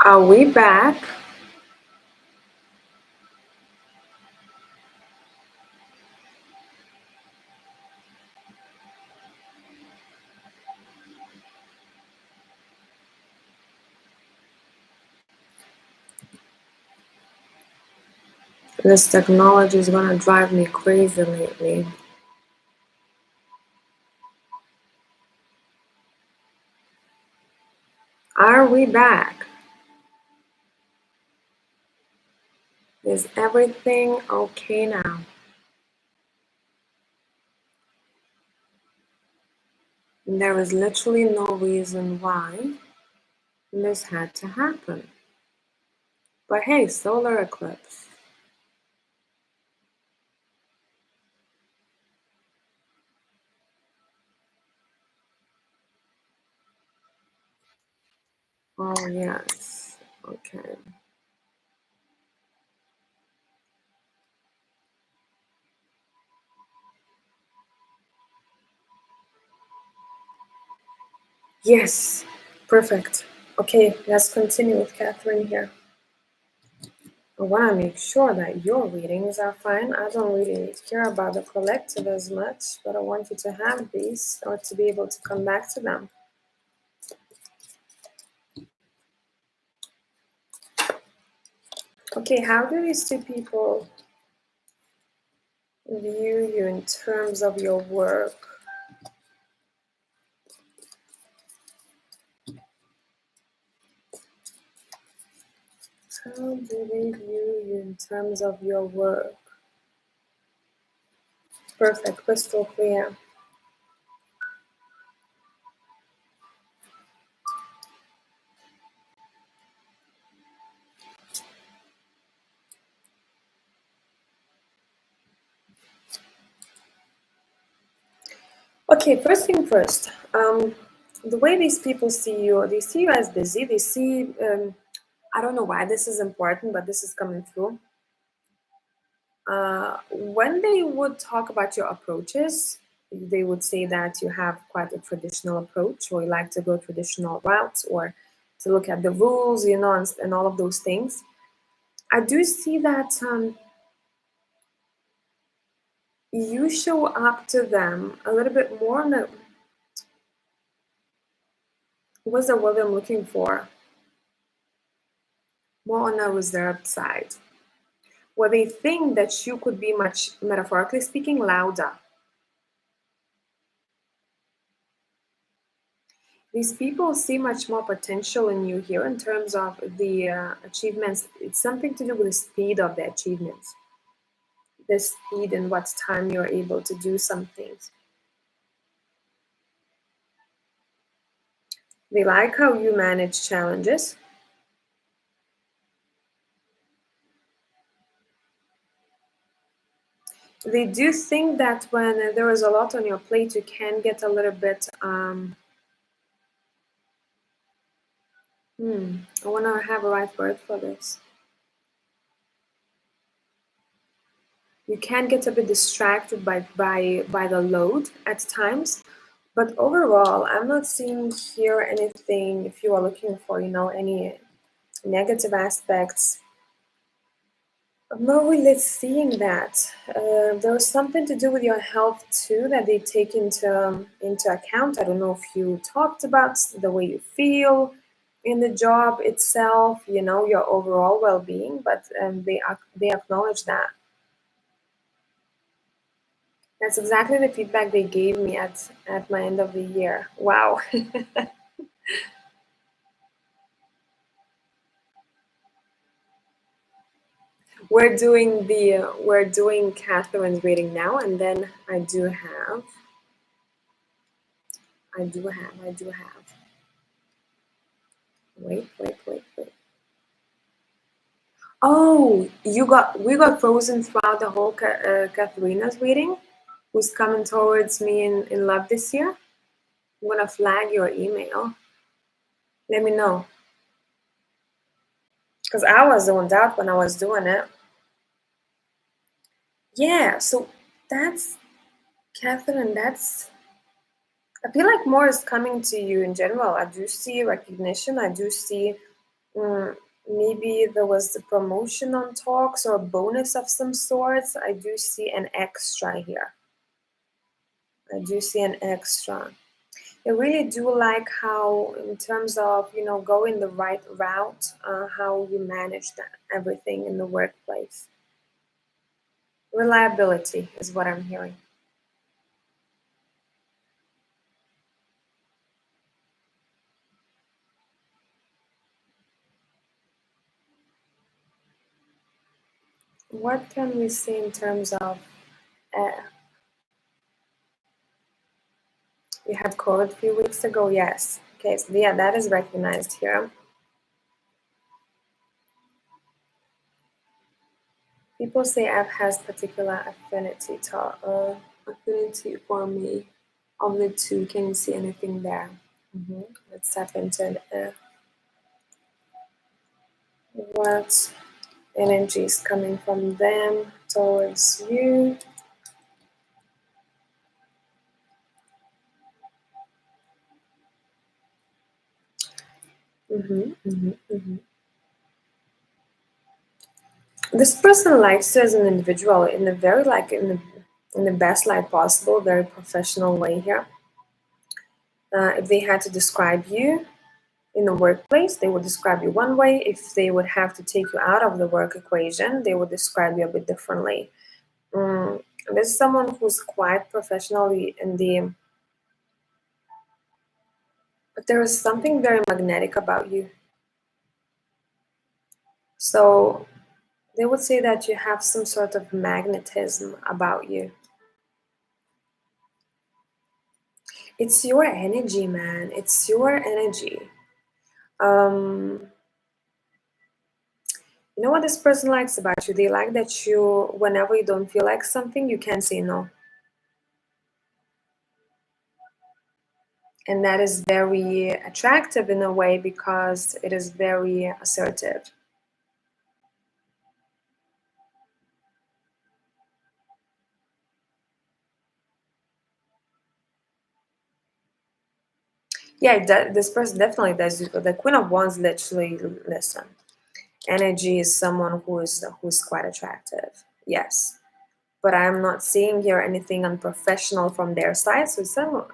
Are we back? This technology is gonna drive me crazy lately. Are we back? Is everything okay now? There is literally no reason why this had to happen. But hey, solar eclipse. Oh, yes. Okay. Yes. Perfect. Okay, let's continue with Catherine here. I want to make sure that your readings are fine. I don't really care about the collective as much, but I want you to have these or to be able to come back to them. Okay, how do these two people view you in terms of your work? How do they view you in terms of your work? Perfect, crystal clear. Okay, first thing first. The way these people see you, they see you as busy. They see, I don't know why this is important, but this is coming through. When they would talk about your approaches, they would say that you have quite a traditional approach, or you like to go traditional routes, or to look at the rules, and all of those things. I do see that you show up to them a little bit more on the, what's the word I'm looking for? More on a reserved side, where they think that you could be much, metaphorically speaking, louder. These people see much more potential in you here in terms of the achievements. It's something to do with the speed of the achievements, the speed and what time you're able to do some things. They like how you manage challenges. They do think that when there is a lot on your plate, you can get a little bit, I want to have a right word for this. You can get a bit distracted by the load at times, but overall, I'm not seeing here anything. If you are looking for, any negative aspects, I'm not really seeing that. There's something to do with your health too that they take into account. I don't know if you talked about the way you feel in the job itself, your overall well-being, but they acknowledge that. That's exactly the feedback they gave me at my end of the year. Wow. We're doing Catherine's reading now, and then I do have. Wait. Oh, we got frozen throughout the whole Katharina's reading, who's coming towards me in love this year. I'm gonna flag your email. Let me know, because I was zoned out when I was doing it. Yeah, so that's Catherine. I feel like more is coming to you in general. I do see recognition. I do see Maybe there was a promotion on talks or a bonus of some sorts. I do see an extra here. I do see an extra. I really do like how, in terms of, going the right route, how you manage that, everything in the workplace. Reliability is what I'm hearing. What can we say in terms of, uh, we had COVID a few weeks ago? Yes. Okay, so yeah, that is recognized here. People say app has particular affinity for me. Of the two, can you see anything there? Let's tap into what energy is coming from them towards you. This person likes you as an individual in a very, like, in the best light possible, very professional way here. If they had to describe you in the workplace, they would describe you one way. If they would have to take you out of the work equation, they would describe you a bit differently. This is someone who's quite professionally in the, but there is something very magnetic about you. So they would say that you have some sort of magnetism about you. It's your energy, man. It's your energy. Um, you know what this person likes about you? They like that you, whenever you don't feel like something, you can say no. And that is very attractive in a way because it is very assertive. Yeah, this person definitely does. The Queen of Wands literally, listen. Energy is someone who's quite attractive. Yes, but I'm not seeing here anything unprofessional from their side. So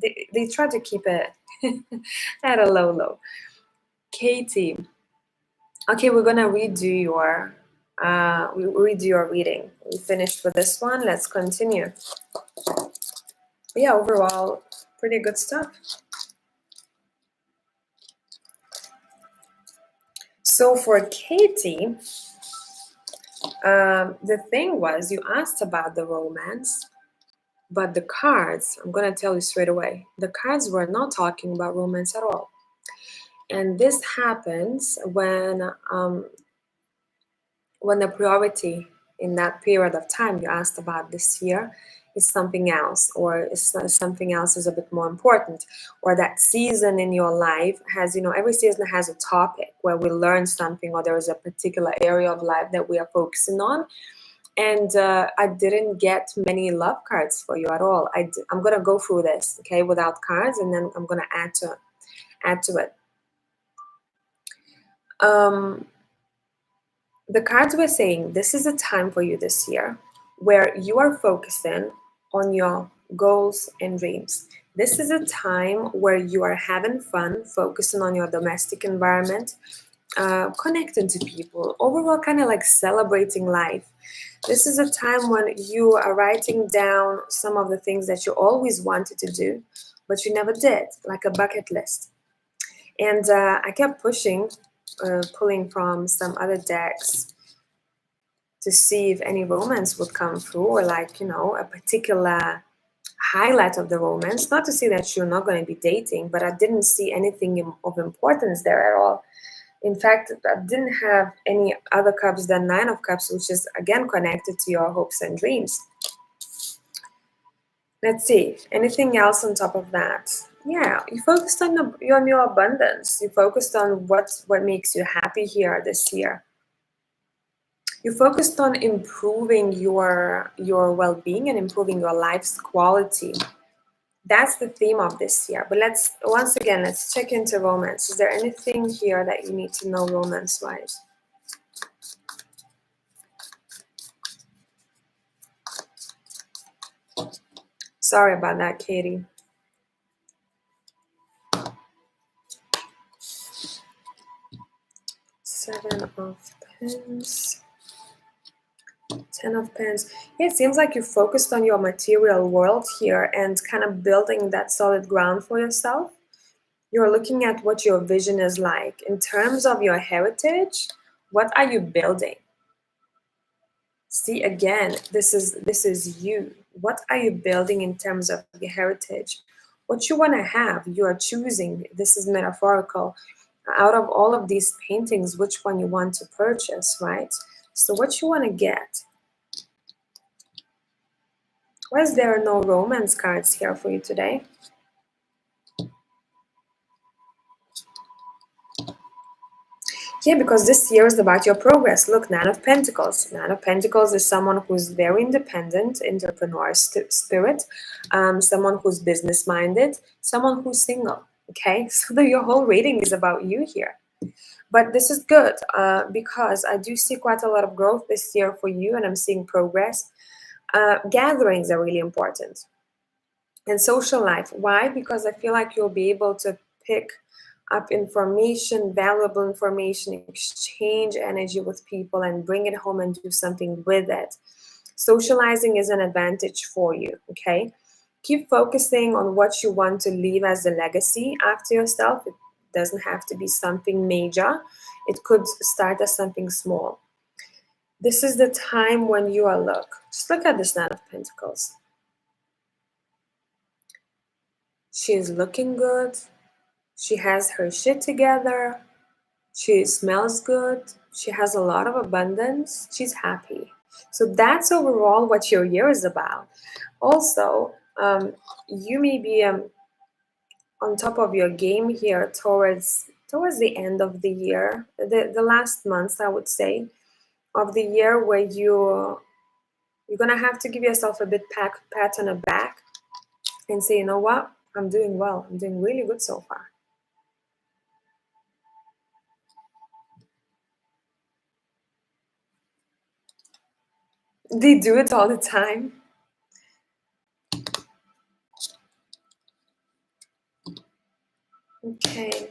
they try to keep it at a low. Katie, okay, we're gonna redo your reading. We finished with this one. Let's continue. Yeah, overall, pretty good stuff. So for Katie, the thing was, you asked about the romance, but the cards, I'm going to tell you straight away, the cards were not talking about romance at all. And this happens when the priority in that period of time you asked about this year is something else, or is something else is a bit more important, or that season in your life has, every season has a topic where we learn something, or there is a particular area of life that we are focusing on. And I didn't get many love cards for you at all. I'm gonna go through this, okay, without cards, and then I'm gonna add to it. The cards were saying this is a time for you this year where you are focusing on your goals and dreams. This is a time where you are having fun, focusing on your domestic environment, connecting to people, overall kind of like celebrating life. This is a time when you are writing down some of the things that you always wanted to do, but you never did, like a bucket list. And I kept pulling from some other decks to see if any romance would come through, or like, a particular highlight of the romance. Not to say that you're not going to be dating, but I didn't see anything of importance there at all. In fact, I didn't have any other cups than Nine of Cups, which is again connected to your hopes and dreams. Let's see, anything else on top of that? Yeah, you focused on your abundance. You focused on what makes you happy here this year. You focused on improving your well-being and improving your life's quality. That's the theme of this year. But let's check into romance. Is there anything here that you need to know romance-wise? Sorry about that, Katie. Seven of Pens. 10 of Pens. Yeah, it seems like you focused on your material world here and kind of building that solid ground for yourself. You're looking at what your vision is like. In terms of your heritage, what are you building? See, again, this is you. What are you building in terms of your heritage? What you want to have, you are choosing. This is metaphorical. Out of all of these paintings, which one you want to purchase, right? So what you want to get. Why is there no romance cards here for you today? Yeah, because this year is about your progress. Look, Nine of Pentacles. Nine of Pentacles is someone who's very independent, entrepreneur spirit, someone who's business-minded, someone who's single, okay? So your whole reading is about you here. But this is good because I do see quite a lot of growth this year for you, and I'm seeing progress. Gatherings are really important. And social life. Why? Because I feel like you'll be able to pick up information, valuable information, exchange energy with people and bring it home and do something with it. Socializing is an advantage for you, okay? Keep focusing on what you want to leave as a legacy after yourself. It doesn't have to be something major. It could start as something small. This is the time when you are, just look at this Nine of Pentacles. She's looking good. She has her shit together. She smells good. She has a lot of abundance. She's happy. So that's overall what your year is about. Also, you may be on top of your game here towards the end of the year, the last months, I would say, of the year, where you're gonna have to give yourself a bit pat on the back and say, you know what, I'm doing well. I'm doing really good so far. They do it all the time. Okay.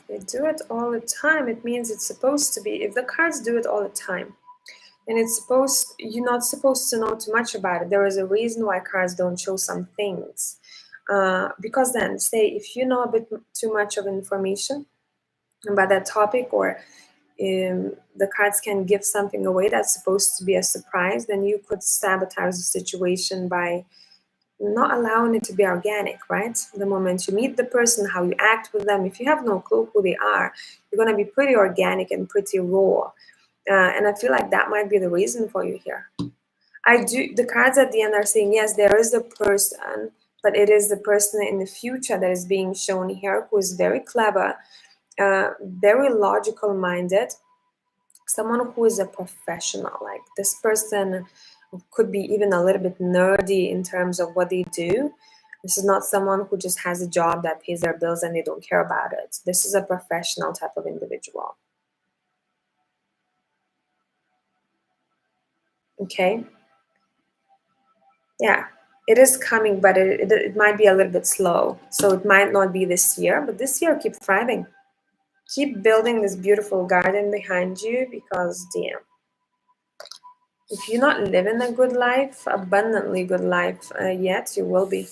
They do it all the time. It means it's supposed to be. If the cards do it all the time, and you're not supposed to know too much about it. There is a reason why cards don't show some things. Because then, say, if you know a bit too much of information about that topic, or the cards can give something away that's supposed to be a surprise, then you could sabotage the situation by not allowing it to be organic, right? The moment you meet the person, how you act with them, if you have no clue who they are, you're going to be pretty organic and pretty raw. And I feel like that might be the reason for you here. The cards at the end are saying, yes, there is a person, but it is the person in the future that is being shown here who is very clever, very logical minded, someone who is a professional. Like this person could be even a little bit nerdy in terms of what they do. This is not someone who just has a job that pays their bills and they don't care about it. This is a professional type of individual. Okay? Yeah, it is coming, but it might be a little bit slow. So it might not be this year, but this year keep thriving. Keep building this beautiful garden behind you because, damn, if you're not living a good life, abundantly good life yet, you will be.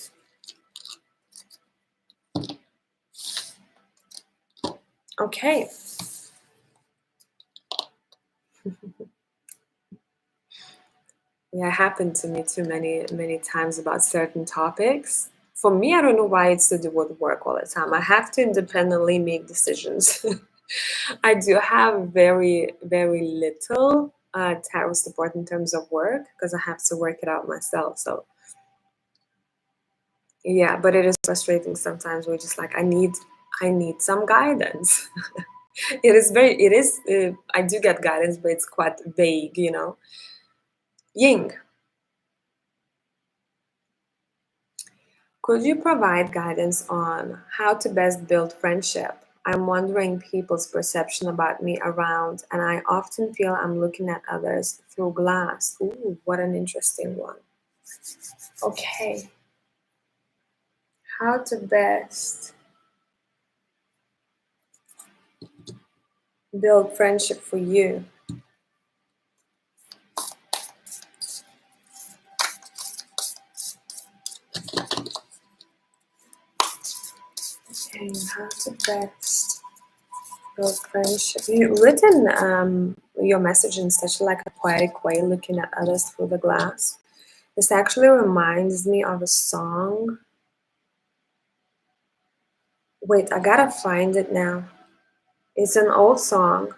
Okay. Yeah, it happened to me too many times about certain topics. For me, I don't know why it's to do with work all the time. I have to independently make decisions. I do have very little tarot support in terms of work because I have to work it out myself. So yeah, but it is frustrating sometimes. We're just like, I need some guidance. I do get guidance, but it's quite vague, you know. Ying, could you provide guidance on how to best build friendship? I'm wondering people's perception about me around, and I often feel I'm looking at others through glass. Ooh, what an interesting one. Okay, how to best build friendship for you. Okay, how to best build friendship. You've written your message in such like a poetic way, looking at others through the glass. This actually reminds me of a song. Wait, I gotta find it now. It's an old song.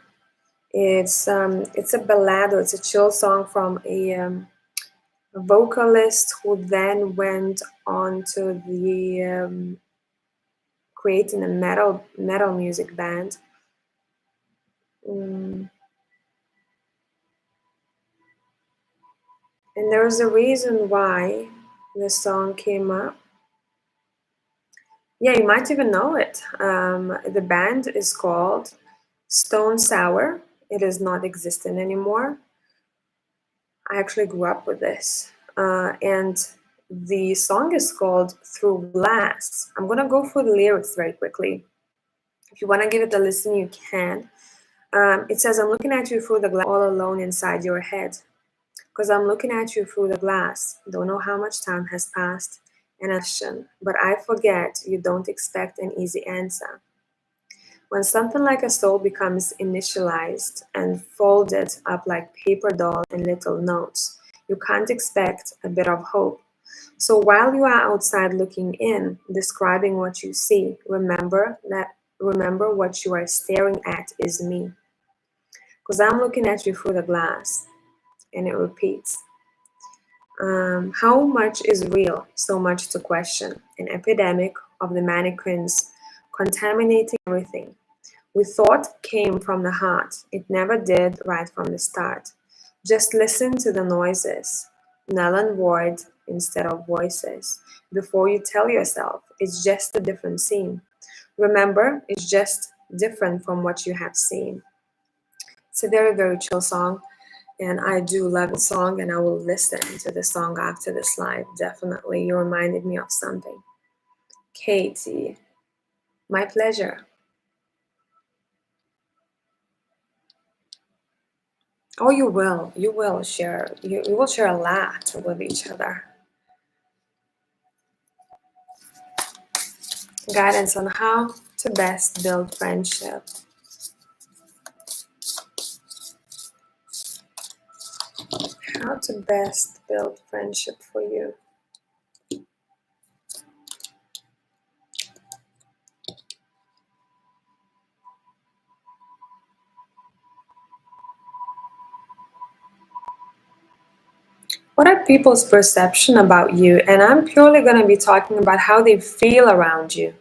It's a ballad, or it's a chill song from a vocalist who then went on to the creating a metal music band. Mm, and there's a reason why the song came up. Yeah, you might even know it. The band is called Stone Sour. It is not existent anymore. I actually grew up with this. And the song is called Through Glass. I'm going to go through the lyrics very quickly. If you want to give it a listen, you can. It says, I'm looking at you through the glass, all alone inside your head. Because I'm looking at you through the glass. Don't know how much time has passed and a question, but I forget you don't expect an easy answer. When something like a soul becomes initialized and folded up like paper dolls and little notes, you can't expect a bit of hope. So while you are outside looking in, describing what you see, remember what you are staring at is me. Because I'm looking at you through the glass, and it repeats. How much is real? So much to question. An epidemic of the mannequins contaminating everything. We thought came from the heart. It never did right from the start. Just listen to the noises, null and void instead of voices. Before you tell yourself, it's just a different scene. Remember, it's just different from what you have seen. It's a very, very chill song, and I do love the song, and I will listen to the song after this live. Definitely, you reminded me of something. Katie, my pleasure. Oh, you will. You will share. You will share a lot with each other. Guidance on how to best build friendship. How to best build friendship for you. What are people's perception about you? And I'm purely going to be talking about how they feel around you.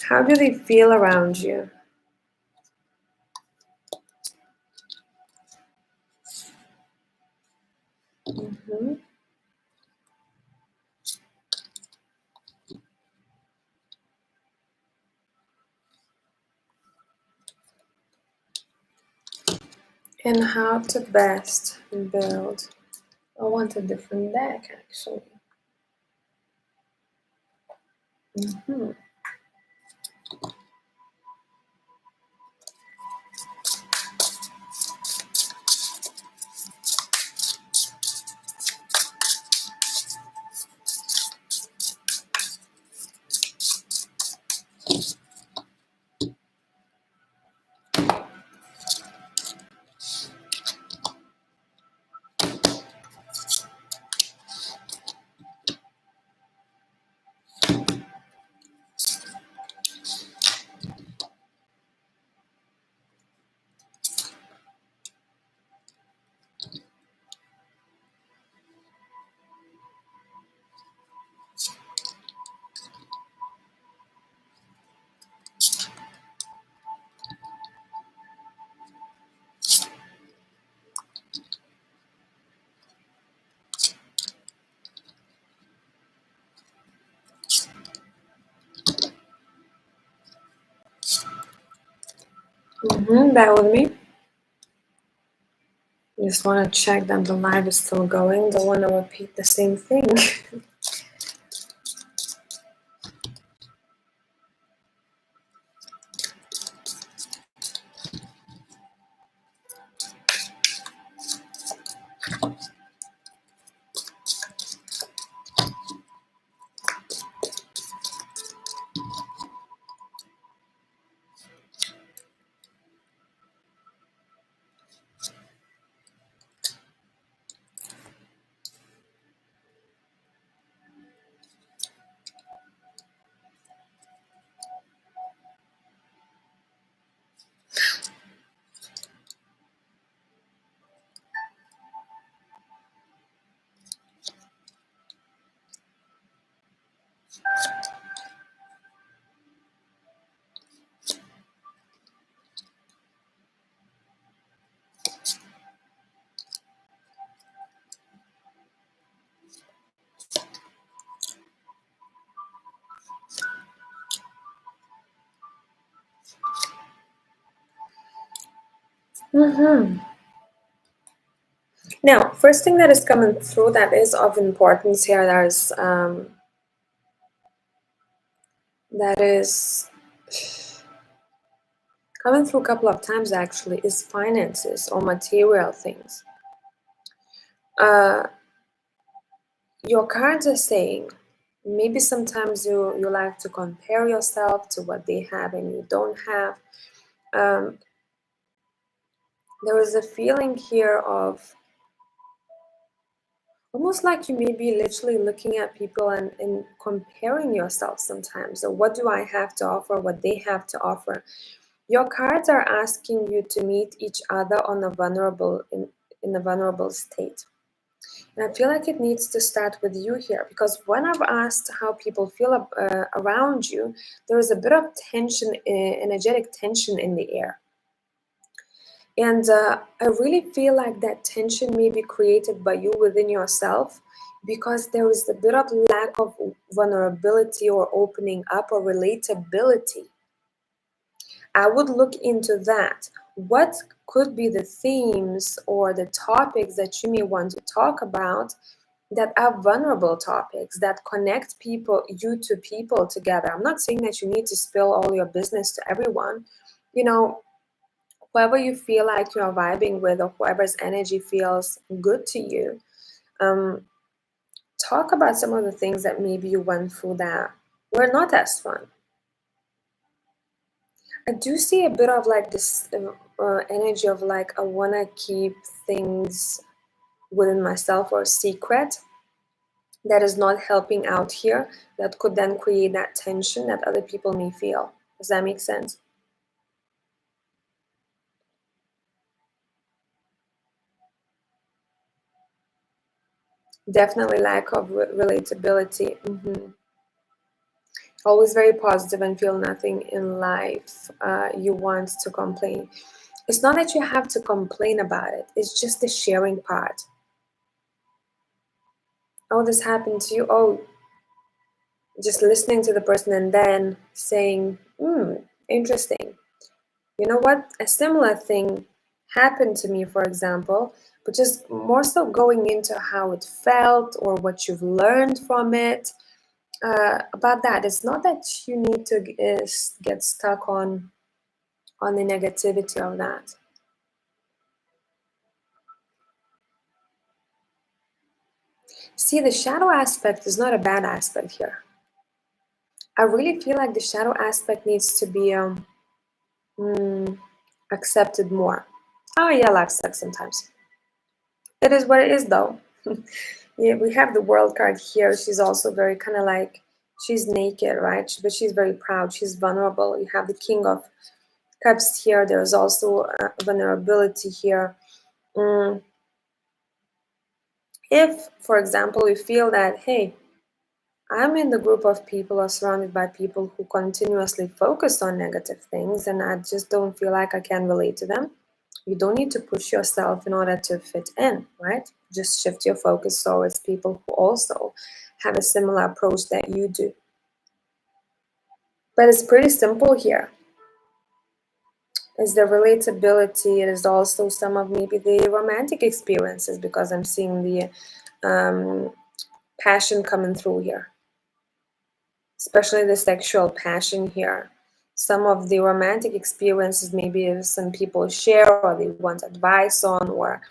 How do they feel around you? Mhm. And how to best build. I want a different deck actually. Mhm. Bear with me. Just want to check that the live is still going. Don't want to repeat the same thing. Now, first thing that is coming through that is of importance here, that is coming through a couple of times actually, is finances or material things. Your cards are saying maybe sometimes you like to compare yourself to what they have and you don't have. There is a feeling here of almost like you may be literally looking at people and comparing yourself sometimes. So what do I have to offer, what they have to offer? Your cards are asking you to meet each other on a vulnerable in a vulnerable state. And I feel like it needs to start with you here, because when I've asked how people feel around you, there is a bit of tension, energetic tension in the air. And I really feel like that tension may be created by you within yourself, because there is a bit of lack of vulnerability or opening up or relatability. I would look into that. What could be the themes or the topics that you may want to talk about that are vulnerable topics that connect people, you to people together? I'm not saying that you need to spill all your business to everyone. You know, whoever you feel like you're vibing with or whoever's energy feels good to you, talk about some of the things that maybe you went through that were not as fun. I do see a bit of like this energy of like, I want to keep things within myself or secret that is not helping out here, that could then create that tension that other people may feel. Does that make sense? Definitely lack of relatability. Always very positive and feel nothing in life. You want to complain. It's not that you have to complain about it, it's just the sharing part. Oh, this happened to you. Oh, just listening to the person and then saying, interesting. You know what? A similar thing happened to me, for example, but just more so going into how it felt or what you've learned from it. About that, it's not that you need to get stuck on the negativity of that. See, the shadow aspect is not a bad aspect here. I really feel like the shadow aspect needs to be accepted more. Oh yeah, life sucks sometimes. It is what it is, though. Yeah, we have the world card here. She's also very kind of like, she's naked, right? But she's very proud. She's vulnerable. You have the King of Cups here. There's also vulnerability here. If, for example, you feel that, hey, I'm in the group of people or surrounded by people who continuously focus on negative things and I just don't feel like I can relate to them, you don't need to push yourself in order to fit in, right? Just shift your focus towards people who also have a similar approach that you do. But it's pretty simple here. is the relatability. It is also some of maybe the romantic experiences, because I'm seeing the passion coming through here, especially the sexual passion here. Some of the romantic experiences maybe some people share or they want advice on, or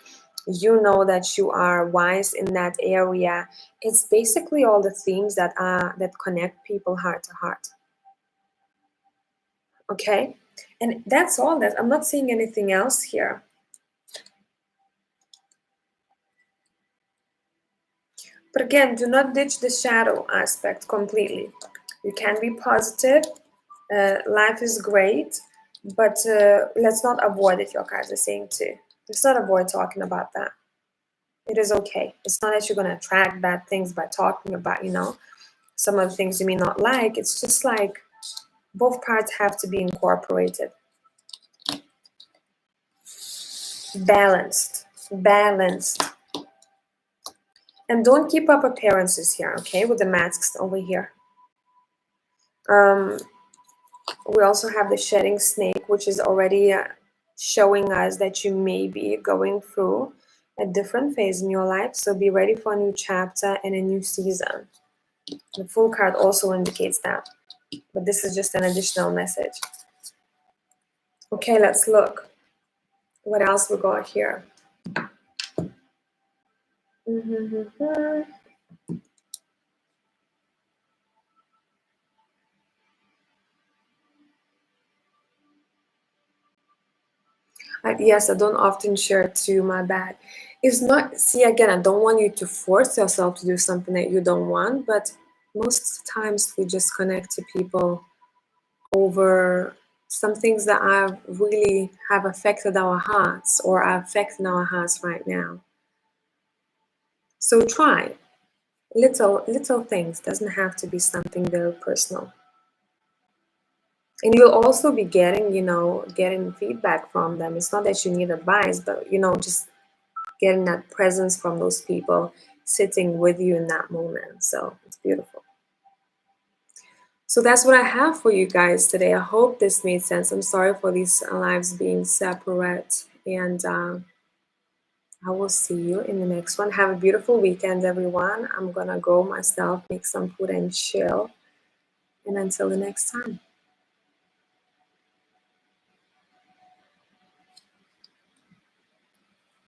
you know that you are wise in that area. It's basically all the themes that connect people heart to heart. Okay, and that's all. That I'm not seeing anything else here. But again, do not ditch the shadow aspect completely. You can be positive. Life is great, but let's not avoid it, your cards are saying too. Let's not avoid talking about that. It is okay. It's not that you're going to attract bad things by talking about, some of the things you may not like. It's just like both parts have to be incorporated. Balanced. Balanced. And don't keep up appearances here, okay, with the masks over here. We also have the shedding snake, which is already showing us that you may be going through a different phase in your life. So be ready for a new chapter and a new season. The Fool card also indicates that, but this is just an additional message. Okay, let's look. What else we got here? Yes, I don't often share too, my bad. It's not, see, again, I don't want you to force yourself to do something that you don't want, but most times we just connect to people over some things that really have affected our hearts or are affecting our hearts right now. So try little things. Doesn't have to be something very personal. And you'll also be getting feedback from them. It's not that you need advice, but just getting that presence from those people sitting with you in that moment. So it's beautiful. So that's what I have for you guys today. I hope this made sense. I'm sorry for these lives being separate, and I will see you in the next one. Have a beautiful weekend, everyone. I'm gonna go myself, make some food and chill. And until the next time.